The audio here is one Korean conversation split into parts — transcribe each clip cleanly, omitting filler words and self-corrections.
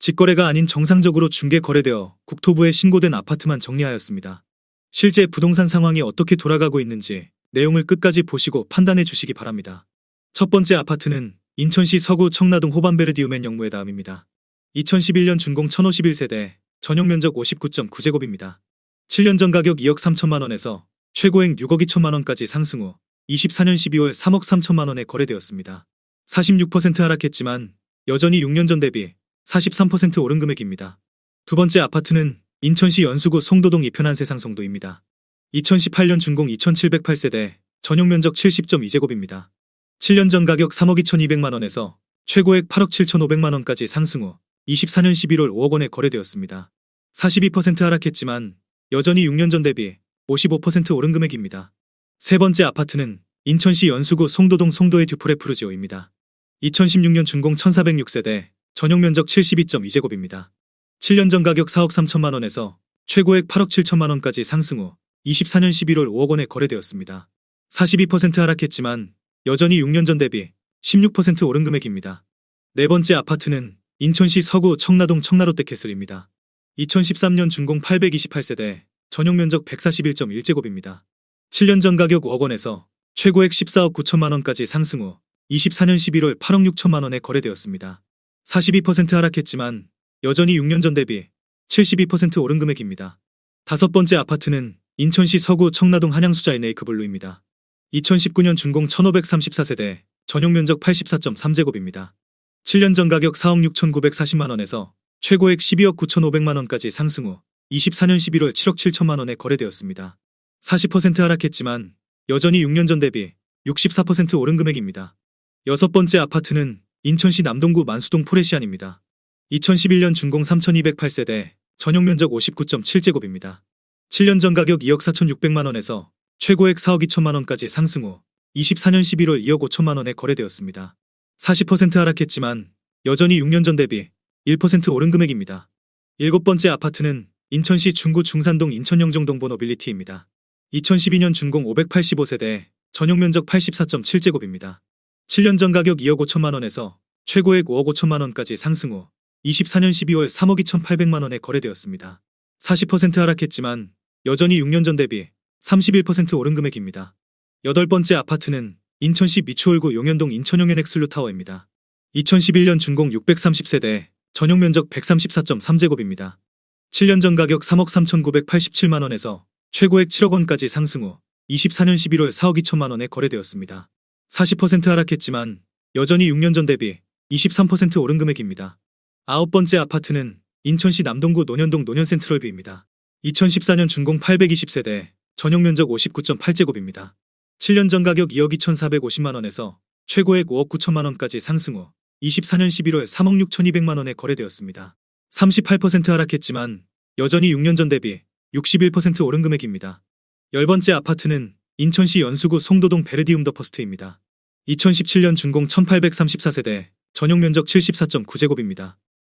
직거래가 아닌 정상적으로 중개 거래되어 국토부에 신고된 아파트만 정리하였습니다. 실제 부동산 상황이 어떻게 돌아가고 있는지 내용을 끝까지 보시고 판단해 주시기 바랍니다. 첫 번째 아파트는 인천시 서구 청라동 호반베르디우멘 영무에다음입니다. 2011년 준공 1051세대, 전용 면적 59.9제곱입니다. 7년 전 가격 2억 3천만 원에서 최고액 6억 2천만 원까지 상승 후 24년 12월 3억 3천만 원에 거래되었습니다. 46% 하락했지만 여전히 6년 전 대비 43% 오른 금액입니다. 두 번째 아파트는 인천시 연수구 송도동 이편한 세상송도입니다. 2018년 준공 2708세대, 전용 면적 70.2제곱입니다. 7년 전 가격 3억 2200만 원에서 최고액 8억 7500만 원까지 상승 후 24년 11월 5억 원에 거래되었습니다. 42% 하락했지만 여전히 6년 전 대비 55% 오른 금액입니다. 세 번째 아파트는 인천시 연수구 송도동 송도의 듀프레 푸르지오입니다. 2016년 준공 1406세대, 전용 면적 72.2제곱입니다. 7년 전 가격 4억 3천만 원에서 최고액 8억 7천만 원까지 상승 후 24년 11월 5억 원에 거래되었습니다. 42% 하락했지만 여전히 6년 전 대비 16% 오른 금액입니다. 네 번째 아파트는 인천시 서구 청라동 청라롯데캐슬입니다. 2013년 준공 828세대, 전용 면적 141.1제곱입니다. 7년 전 가격 5억 원에서 최고액 14억 9천만 원까지 상승 후 24년 11월 8억 6천만 원에 거래되었습니다. 42% 하락했지만 여전히 6년 전 대비 72% 오른 금액입니다. 다섯 번째 아파트는 인천시 서구 청라동 한양수자인 에이크블루입니다. 2019년 준공 1534세대, 전용 면적 84.3제곱입니다. 7년 전 가격 4억 6,940만 원에서 최고액 12억 9,500만 원까지 상승 후 24년 11월 7억 7천만 원에 거래되었습니다. 40% 하락했지만 여전히 6년 전 대비 64% 오른 금액입니다. 여섯 번째 아파트는 인천시 남동구 만수동 포레시안입니다. 2011년 준공 3208세대, 전용 면적 59.7제곱입니다. 7년 전 가격 2억 4,600만 원에서 최고액 4억 2천만 원까지 상승 후 24년 11월 2억 5천만 원에 거래되었습니다. 40% 하락했지만 여전히 6년 전 대비 1% 오른 금액입니다. 일곱 번째 아파트는 인천시 중구 중산동 인천영종동 노빌리티입니다. 2012년 준공 585세대, 전용 면적 84.7제곱입니다. 7년 전 가격 2억 5천만 원에서 최고액 5억 5천만 원까지 상승 후 24년 12월 3억 2,800만 원에 거래되었습니다. 40% 하락했지만 여전히 6년 전 대비 31% 오른 금액입니다. 여덟 번째 아파트는 인천시 미추홀구 용현동 인천용현 엑슬루타워입니다. 2011년 준공 630세대, 전용 면적 134.3제곱입니다. 7년 전 가격 3억 3,987만 원에서 최고액 7억 원까지 상승 후 24년 11월 4억 2천만 원에 거래되었습니다. 40% 하락했지만 여전히 6년 전 대비 23% 오른 금액입니다. 아홉 번째 아파트는 인천시 남동구 논현동 논현센트럴뷰입니다. 2014년 준공 820세대, 전용 면적 59.8제곱입니다. 7년 전 가격 2억 2,450만 원에서 최고액 5억 9천만 원까지 상승 후 24년 11월 3억 6,200만 원에 거래되었습니다. 38% 하락했지만 여전히 6년 전 대비 61% 오른 금액입니다. 열 번째 아파트는 인천시 연수구 송도동 베르디움 더 퍼스트입니다. 2017년 준공 1834세대, 전용 면적 74.9제곱입니다.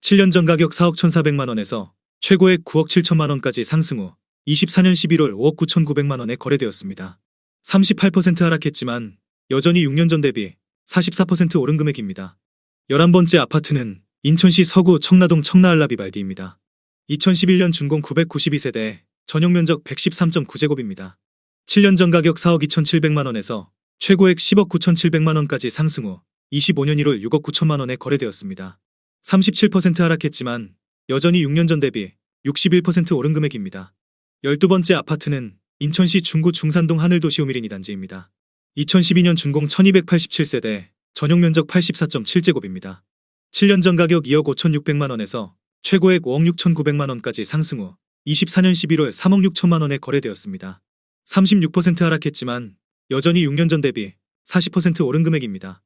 7년 전 가격 4억 1,400만 원에서 최고액 9억 7천만 원까지 상승 후 24년 11월 5억 9,900만 원에 거래되었습니다. 38% 하락했지만 여전히 6년 전 대비 44% 오른 금액입니다. 11번째 아파트는 인천시 서구 청라동 청라알라비발디입니다. 2011년 준공 992세대, 전용 면적 113.9제곱입니다. 7년 전 가격 4억 2,700만 원에서 최고액 10억 9,700만 원까지 상승 후 25년 1월 6억 9천만 원에 거래되었습니다. 37% 하락했지만 여전히 6년 전 대비 61% 오른 금액입니다. 12번째 아파트는 인천시 중구 중산동 하늘도시오미린 2단지입니다. 2012년 준공 1287세대, 전용 면적 84.7제곱입니다. 7년 전 가격 2억 5,600만 원에서 최고액 5억 6,900만 원까지 상승 후 24년 11월 3억 6천만 원에 거래되었습니다. 36% 하락했지만 여전히 6년 전 대비 40% 오른 금액입니다.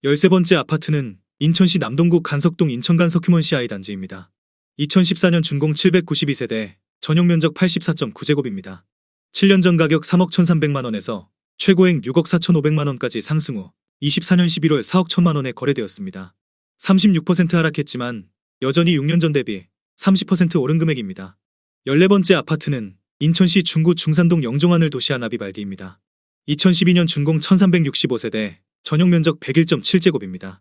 13번째 아파트는 인천시 남동구 간석동 인천간석휴먼시 아이단지입니다. 2014년 준공 792세대, 전용 면적 84.9제곱입니다. 7년 전 가격 3억 1,300만 원에서 최고액 6억 4,500만 원까지 상승 후 24년 11월 4억 1천만 원에 거래되었습니다. 36% 하락했지만 여전히 6년 전 대비 30% 오른 금액입니다. 14번째 아파트는 인천시 중구 중산동 영종하늘 도시아나비발디입니다. 2012년 준공 1365세대, 전용 면적 101.7제곱입니다.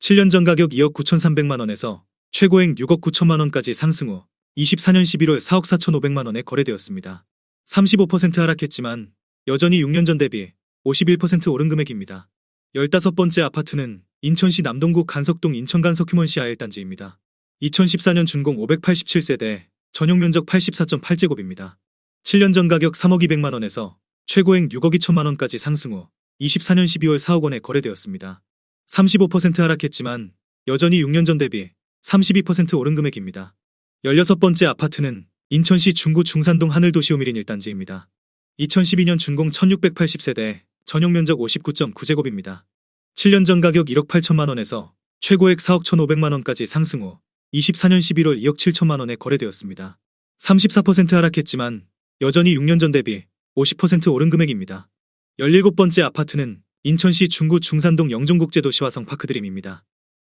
7년 전 가격 2억 9,300만 원에서 최고액 6억 9천만 원까지 상승 후 24년 11월 4억 4천5백만 원에 거래되었습니다. 35% 하락했지만 여전히 6년 전 대비 51% 오른 금액입니다. 15번째 아파트는 인천시 남동구 간석동 인천간석 휴먼시 아일단지입니다. 2014년 준공 587세대, 전용 면적 84.8제곱입니다. 7년 전 가격 3억 2백만 원에서 최고액 6억 2천만 원까지 상승 후 24년 12월 4억 원에 거래되었습니다. 35% 하락했지만 여전히 6년 전 대비 32% 오른 금액입니다. 16번째 아파트는 인천시 중구 중산동 하늘도시오밀인 1단지입니다. 2012년 준공 1680세대, 전용 면적 59.9제곱입니다. 7년 전 가격 1억 8천만 원에서 최고액 4억 1,500만 원까지 상승 후 24년 11월 2억 7천만 원에 거래되었습니다. 34% 하락했지만 여전히 6년 전 대비 50% 오른 금액입니다. 17번째 아파트는 인천시 중구 중산동 영종국제도시 화성파크드림입니다.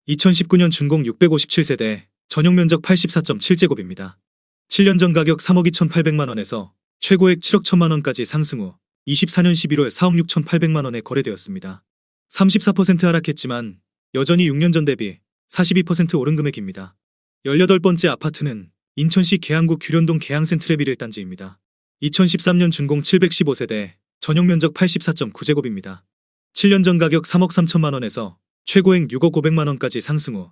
2019년 준공 657세대, 전용 면적 84.7제곱입니다. 7년 전 가격 3억 2,800만 원에서 최고액 7억 1천만 원까지 상승 후 24년 11월 4억 6,800만 원에 거래되었습니다. 34% 하락했지만 여전히 6년 전 대비 42% 오른 금액입니다. 18번째 아파트는 인천시 계양구 규련동 계양센트레빌 1단지입니다. 2013년 준공 715세대, 전용 면적 84.9제곱입니다. 7년 전 가격 3억 3천만 원에서 최고액 6억 5백만 원까지 상승 후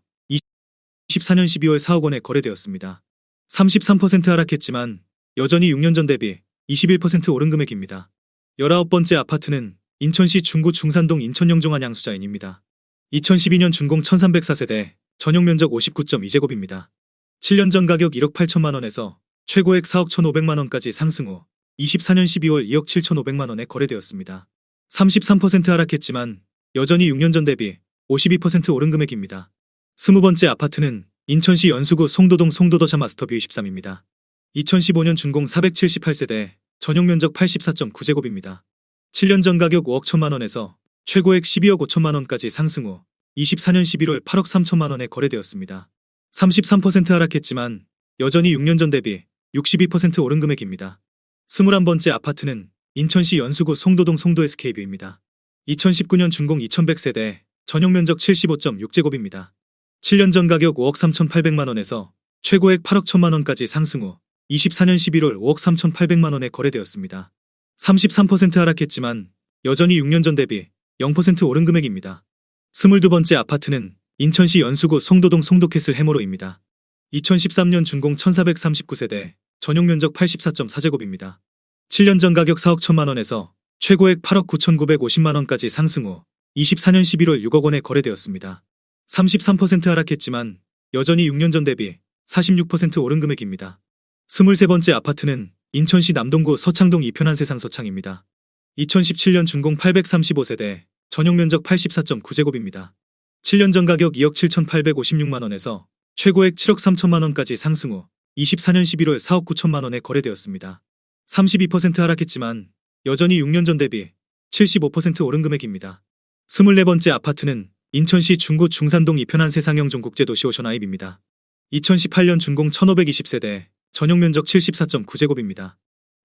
24년 12월 4억 원에 거래되었습니다. 33% 하락했지만 여전히 6년 전 대비 21% 오른 금액입니다. 19번째 아파트는 인천시 중구 중산동 인천영종한 양수자인입니다. 2012년 준공 1304세대, 전용 면적 59.2제곱입니다. 7년 전 가격 1억 8천만 원에서 최고액 4억 1,500만 원까지 상승 후 24년 12월 2억 7,500만 원에 거래되었습니다. 33% 하락했지만 여전히 6년 전 대비 52% 오른 금액입니다. 20번째 아파트는 인천시 연수구 송도동 송도더샵 마스터뷰 23입니다. 2015년 준공 478세대, 전용 면적 84.9제곱입니다. 7년 전 가격 5억 1천만 원에서 최고액 12억 5천만 원까지 상승 후 24년 11월 8억 3천만 원에 거래되었습니다. 33% 하락했지만 여전히 6년 전 대비 62% 오른 금액입니다. 21번째 아파트는 인천시 연수구 송도동 송도 SK뷰입니다. 2019년 준공 2100세대, 전용 면적 75.6제곱입니다. 7년 전 가격 5억 3,800만 원에서 최고액 8억 1천만 원까지 상승 후 24년 11월 5억 3,800만 원에 거래되었습니다. 33% 하락했지만 여전히 6년 전 대비 0% 오른 금액입니다. 22번째 아파트는 인천시 연수구 송도동 송도캐슬 해머로입니다. 2013년 준공 1439세대, 전용 면적 84.4제곱입니다. 7년 전 가격 4억 1천만 원에서 최고액 8억 9,950만 원까지 상승 후 24년 11월 6억 원에 거래되었습니다. 33% 하락했지만 여전히 6년 전 대비 46% 오른 금액입니다. 23번째 아파트는 인천시 남동구 서창동 이편한 세상 서창입니다. 2017년 준공 835세대, 전용 면적 84.9제곱입니다. 7년 전 가격 2억 7,856만 원에서 최고액 7억 3천만 원까지 상승 후 24년 11월 4억 9천만 원에 거래되었습니다. 32% 하락했지만 여전히 6년 전 대비 75% 오른 금액입니다. 24번째 아파트는 인천시 중구 중산동 이편한 세상형 종국제도시 오션아입입니다. 2018년 준공 1520세대, 전용 면적 74.9제곱입니다.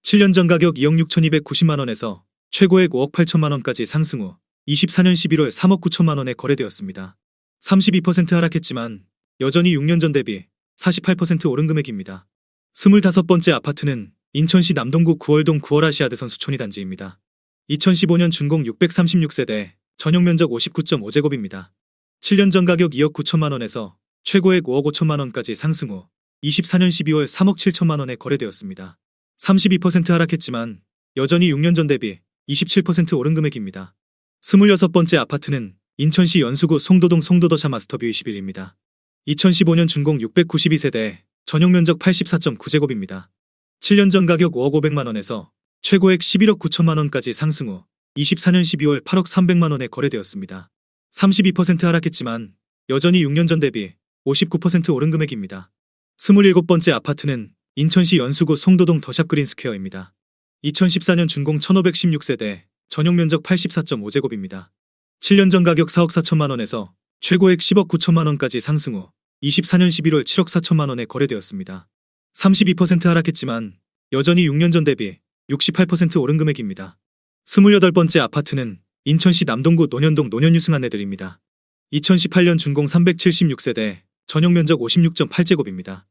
7년 전 가격 2억 6,290만 원에서 최고액 5억 8천만 원까지 상승 후 24년 11월 3억 9천만 원에 거래되었습니다. 32% 하락했지만 여전히 6년 전 대비 48% 오른 금액입니다. 25번째 아파트는 인천시 남동구 9월동 9월아시아드 선수촌이 단지입니다. 2015년 준공 636세대, 전용 면적 59.5제곱입니다. 7년 전 가격 2억 9천만 원에서 최고액 5억 5천만 원까지 상승 후 24년 12월 3억 7천만 원에 거래되었습니다. 32% 하락했지만 여전히 6년 전 대비 27% 오른 금액입니다. 26번째 아파트는 인천시 연수구 송도동 송도더샵 마스터뷰 21입니다. 2015년 준공 692세대, 전용 면적 84.9제곱입니다. 7년 전 가격 5억 5백만 원에서 최고액 11억 9천만 원까지 상승 후 24년 12월 8억 3백만 원에 거래되었습니다. 32% 하락했지만 여전히 6년 전 대비 59% 오른 금액입니다. 27번째 아파트는 인천시 연수구 송도동 더샵 그린스퀘어입니다. 2014년 준공 1516세대, 전용 면적 84.5제곱입니다. 7년 전 가격 4억 4천만 원에서 최고액 10억 9천만 원까지 상승 후 24년 11월 7억 4천만 원에 거래되었습니다. 32% 하락했지만 여전히 6년 전 대비 68% 오른 금액입니다. 28번째 아파트는 인천시 남동구 논현동 논현유승 한내들입니다. 2018년 준공 376세대, 전용 면적 56.8제곱입니다.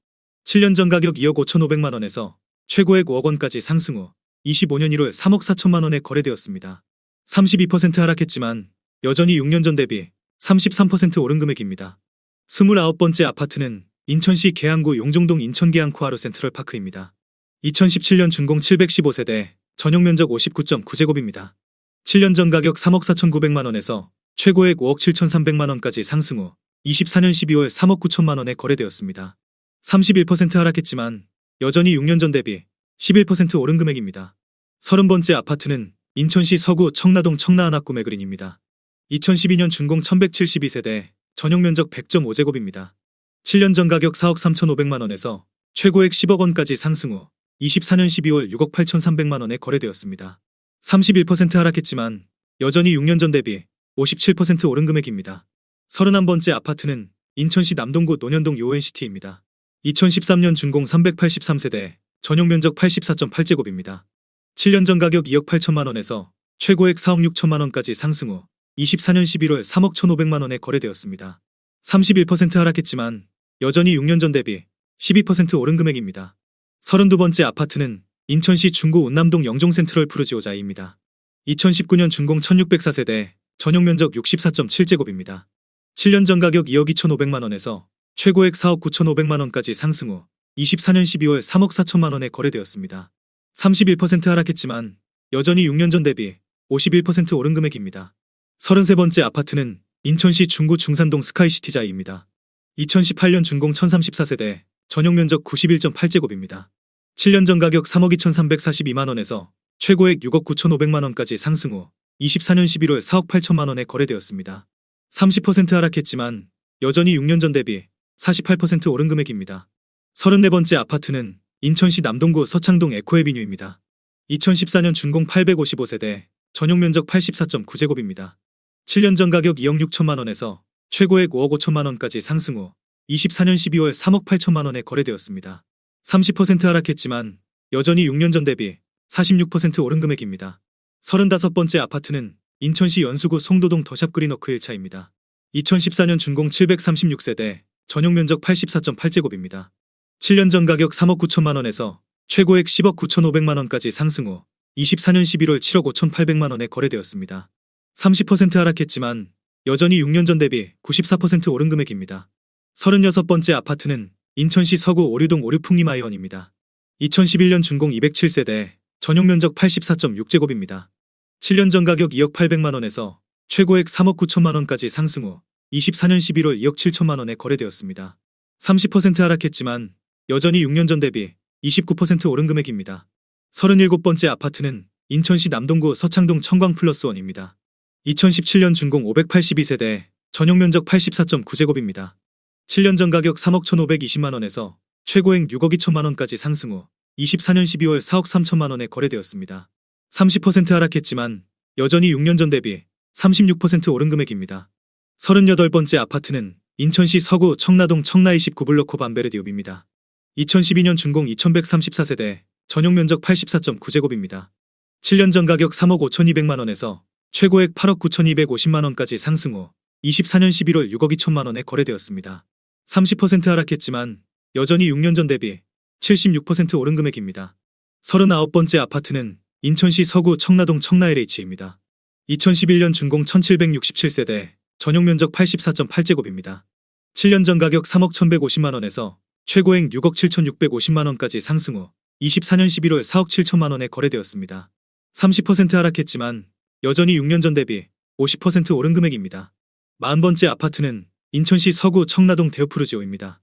7년 전 가격 2억 5,500만 원에서 최고액 5억 원까지 상승 후 25년 1월 3억 4천만 원에 거래되었습니다. 32% 하락했지만 여전히 6년 전 대비 33% 오른 금액입니다. 29번째 아파트는 인천시 계양구 용종동 인천계양 코하루 센트럴파크입니다. 2017년 준공 715세대, 전용 면적 59.9제곱입니다. 7년 전 가격 3억 4,900만 원에서 최고액 5억 7,300만 원까지 상승 후 24년 12월 3억 9천만 원에 거래되었습니다. 31% 하락했지만 여전히 6년 전 대비 11% 오른 금액입니다. 30번째 아파트는 인천시 서구 청라동 청라하나구매그린입니다. 2012년 준공 1172세대, 전용 면적 100.5제곱입니다. 7년 전 가격 4억 3,500만 원에서 최고액 10억 원까지 상승 후 24년 12월 6억 8,300만 원에 거래되었습니다. 31% 하락했지만 여전히 6년 전 대비 57% 오른 금액입니다. 31번째 아파트는 인천시 남동구 논현동 요엔시티입니다. 2013년 준공 383세대, 전용 면적 84.8제곱입니다. 7년 전 가격 2억 8천만 원에서 최고액 4억 6천만 원까지 상승 후 24년 11월 3억 1,500만 원에 거래되었습니다. 31% 하락했지만 여전히 6년 전 대비 12% 오른 금액입니다. 32번째 아파트는 인천시 중구 운남동 영종센트럴 푸르지오자이입니다. 2019년 준공 1604세대, 전용 면적 64.7제곱입니다. 7년 전 가격 2억 2,500만 원에서 최고액 4억 9,500만 원까지 상승 후 24년 12월 3억 4천만 원에 거래되었습니다. 31% 하락했지만 여전히 6년 전 대비 51% 오른 금액입니다. 33번째 아파트는 인천시 중구 중산동 스카이시티자이입니다. 2018년 준공 1034세대, 전용 면적 91.8제곱입니다. 7년 전 가격 3억 2,342만 원에서 최고액 6억 9,500만 원까지 상승 후 24년 11월 4억 8천만 원에 거래되었습니다. 30% 하락했지만 여전히 6년 전 대비 48% 오른 금액입니다. 34번째 아파트는 인천시 남동구 서창동 에코에비뉴입니다. 2014년 준공 855세대, 전용 면적 84.9제곱입니다. 7년 전 가격 2억 6천만 원에서 최고액 5억 5천만 원까지 상승 후 24년 12월 3억 8천만 원에 거래되었습니다. 30% 하락했지만 여전히 6년 전 대비 46% 오른 금액입니다. 35번째 아파트는 인천시 연수구 송도동 더샵 그린워크 1차입니다. 2014년 준공 736세대, 전용 면적 84.8제곱입니다. 7년 전 가격 3억 9천만 원에서 최고액 10억 9,500만 원까지 상승 후 24년 11월 7억 5,800만 원에 거래되었습니다. 30% 하락했지만 여전히 6년 전 대비 94% 오른 금액입니다. 36번째 아파트는 인천시 서구 오류동 오류풍림아이원입니다. 2011년 준공 207세대, 전용 면적 84.6제곱입니다. 7년 전 가격 2억 800만 원에서 최고액 3억 9천만 원까지 상승 후 24년 11월 2억 7천만 원에 거래되었습니다. 30% 하락했지만 여전히 6년 전 대비 29% 오른 금액입니다. 37번째 아파트는 인천시 남동구 서창동 청광플러스원입니다. 2017년 준공 582세대, 전용 면적 84.9제곱입니다. 7년 전 가격 3억 1,520만 원에서 최고액 6억 2천만 원까지 상승 후 24년 12월 4억 3천만 원에 거래되었습니다. 30% 하락했지만 여전히 6년 전 대비 36% 오른 금액입니다. 38번째 아파트는 인천시 서구 청라동 청라29블록 호반베르디옵입니다. 2012년 준공 2134세대, 전용 면적 84.9제곱입니다. 7년 전 가격 3억 5,200만 원에서 최고액 8억 9,250만 원까지 상승 후 24년 11월 6억 2천만 원에 거래되었습니다. 30% 하락했지만 여전히 6년 전 대비 76% 오른 금액입니다. 39번째 아파트는 인천시 서구 청라동 청라 LH입니다. 2011년 준공 1767세대, 전용 면적 84.8제곱입니다. 7년 전 가격 3억 1,150만 원에서 최고액 6억 7,650만 원까지 상승 후 24년 11월 4억 7천만 원에 거래되었습니다. 30% 하락했지만 여전히 6년 전 대비 50% 오른 금액입니다. 40번째 아파트는 인천시 서구 청라동 데오프르지오입니다.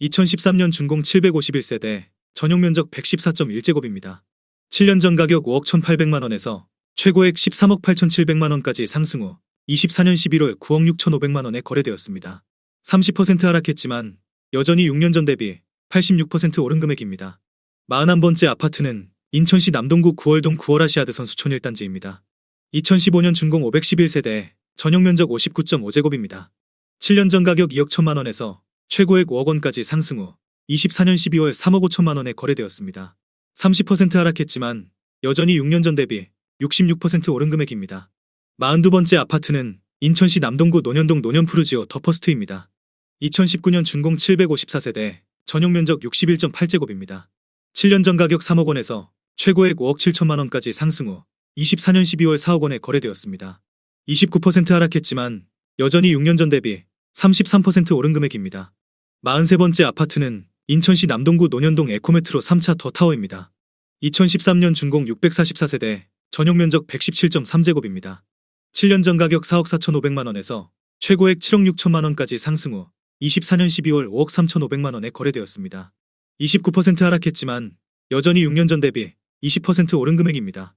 2013년 준공 751세대, 전용 면적 114.1제곱입니다. 7년 전 가격 5억 1,800만 원에서 최고액 13억 8,700만 원까지 상승 후 24년 11월 9억 6,500만 원에 거래되었습니다. 30% 하락했지만 여전히 6년 전 대비 86% 오른 금액입니다. 41번째 아파트는 인천시 남동구 9월동 9월아시아드 선수촌 1단지입니다. 2015년 준공 511세대, 전용 면적 59.5제곱입니다. 7년 전 가격 2억 1천만 원에서 최고액 5억 원까지 상승 후 24년 12월 3억 5천만 원에 거래되었습니다. 30% 하락했지만 여전히 6년 전 대비 66% 오른 금액입니다. 42번째 아파트는 인천시 남동구 논현동 논현푸르지오 더퍼스트입니다. 2019년 준공 754세대, 전용 면적 61.8제곱입니다. 7년 전 가격 3억 원에서 최고액 5억 7천만 원까지 상승 후 24년 12월 4억 원에 거래되었습니다. 29% 하락했지만 여전히 6년 전 대비 33% 오른 금액입니다. 43번째 아파트는 인천시 남동구 논현동 에코메트로 3차 더타워입니다. 2013년 준공 644세대, 전용 면적 117.3제곱입니다. 7년 전 가격 4억 4,500만 원에서 최고액 7억 6천만 원까지 상승 후 24년 12월 5억 3,500만 원에 거래되었습니다. 29% 하락했지만 여전히 6년 전 대비 20% 오른 금액입니다.